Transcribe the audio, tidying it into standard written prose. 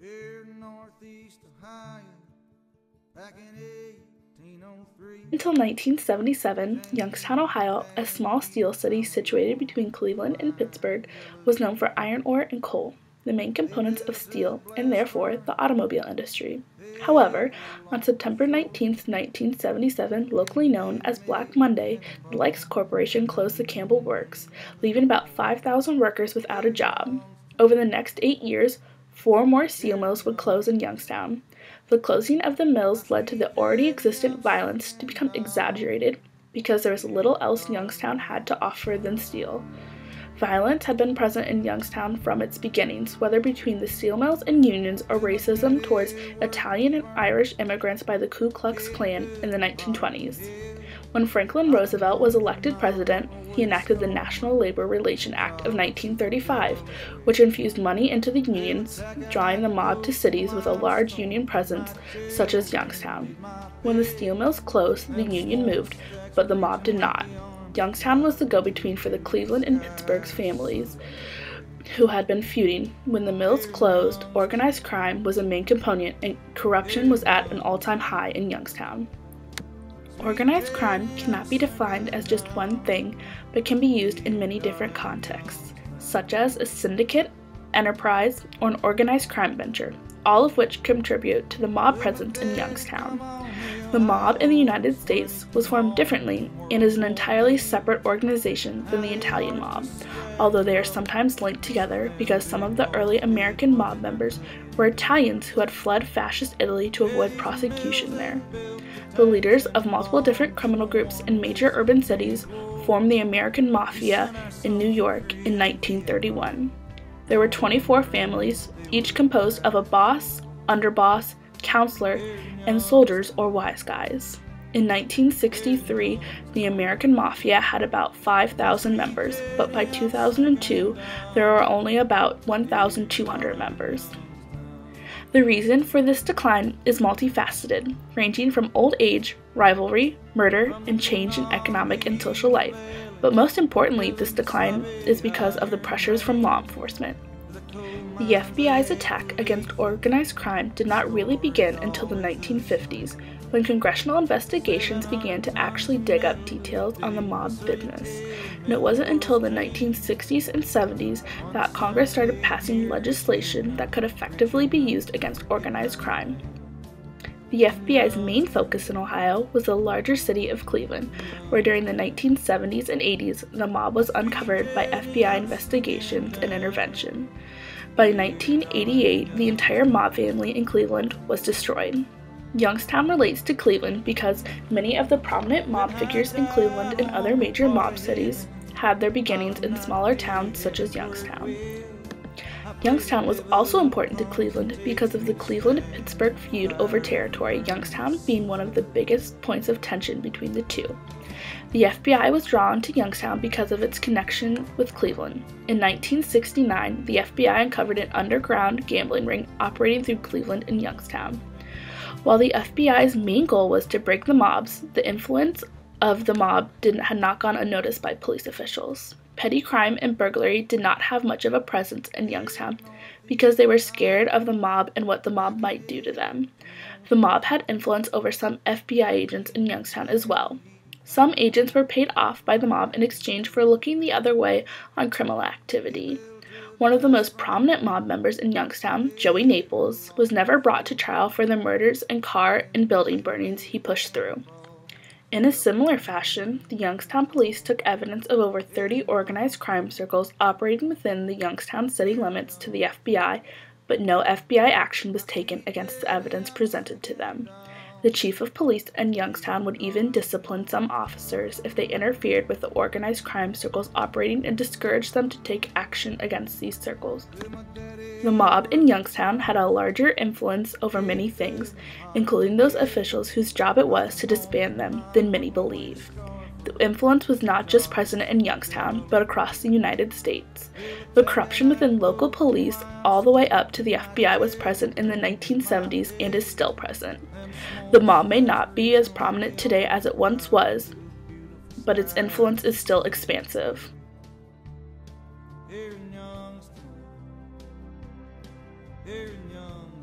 Here in Northeast Ohio, back in 1803. Until 1977, Youngstown, Ohio, a small steel city situated between Cleveland and Pittsburgh, was known for iron ore and coal, the main components of steel and therefore the automobile industry. However, on September 19, 1977, locally known as Black Monday, the Lykes Corporation closed the Campbell Works, leaving about 5,000 workers without a job. Over the next 8 years, 4 more steel mills would close in Youngstown. The closing of the mills led to the already existent violence to become exaggerated because there was little else Youngstown had to offer than steel. Violence had been present in Youngstown from its beginnings, whether between the steel mills and unions or racism towards Italian and Irish immigrants by the Ku Klux Klan in the 1920s. When Franklin Roosevelt was elected president, he enacted the National Labor Relations Act of 1935, which infused money into the unions, drawing the mob to cities with a large union presence, such as Youngstown. When the steel mills closed, the union moved, but the mob did not. Youngstown was the go-between for the Cleveland and Pittsburgh's families who had been feuding. When the mills closed, organized crime was a main component and corruption was at an all-time high in Youngstown. Organized crime cannot be defined as just one thing, but can be used in many different contexts, such as a syndicate, enterprise, or an organized crime venture, all of which contribute to the mob presence in Youngstown. The mob in the United States was formed differently and is an entirely separate organization than the Italian mob, although they are sometimes linked together because some of the early American mob members were Italians who had fled fascist Italy to avoid prosecution there. The leaders of multiple different criminal groups in major urban cities formed the American Mafia in New York in 1931. There were 24 families, each composed of a boss, underboss, counselor, and soldiers or wise guys. In 1963, the American Mafia had about 5,000 members, but by 2002, there were only about 1,200 members. The reason for this decline is multifaceted, ranging from old age, rivalry, murder, and change in economic and social life, but most importantly, this decline is because of the pressures from law enforcement. The FBI's attack against organized crime did not really begin until the 1950s, when congressional investigations began to actually dig up details on the mob business. And it wasn't until the 1960s and 70s that Congress started passing legislation that could effectively be used against organized crime. The FBI's main focus in Ohio was the larger city of Cleveland, where during the 1970s and 80s, the mob was uncovered by FBI investigations and intervention. By 1988, the entire mob family in Cleveland was destroyed. Youngstown relates to Cleveland because many of the prominent mob figures in Cleveland and other major mob cities had their beginnings in smaller towns such as Youngstown. Youngstown was also important to Cleveland because of the Cleveland-Pittsburgh feud over territory, Youngstown being one of the biggest points of tension between the two. The FBI was drawn to Youngstown because of its connection with Cleveland. In 1969, the FBI uncovered an underground gambling ring operating through Cleveland and Youngstown. While the FBI's main goal was to break the mobs, the influence of the mob had not gone unnoticed by police officials. Petty crime and burglary did not have much of a presence in Youngstown because they were scared of the mob and what the mob might do to them. The mob had influence over some FBI agents in Youngstown as well. Some agents were paid off by the mob in exchange for looking the other way on criminal activity. One of the most prominent mob members in Youngstown, Joey Naples, was never brought to trial for the murders and car and building burnings he pushed through. In a similar fashion, the Youngstown police took evidence of over 30 organized crime circles operating within the Youngstown city limits to the FBI, but no FBI action was taken against the evidence presented to them. The chief of police in Youngstown would even discipline some officers if they interfered with the organized crime circles operating and discouraged them to take action against these circles. The mob in Youngstown had a larger influence over many things, including those officials whose job it was to disband them, than many believe. The influence was not just present in Youngstown, but across the United States. The corruption within local police all the way up to the FBI was present in the 1970s and is still present. The mob may not be as prominent today as it once was, but its influence is still expansive. here in Youngstown.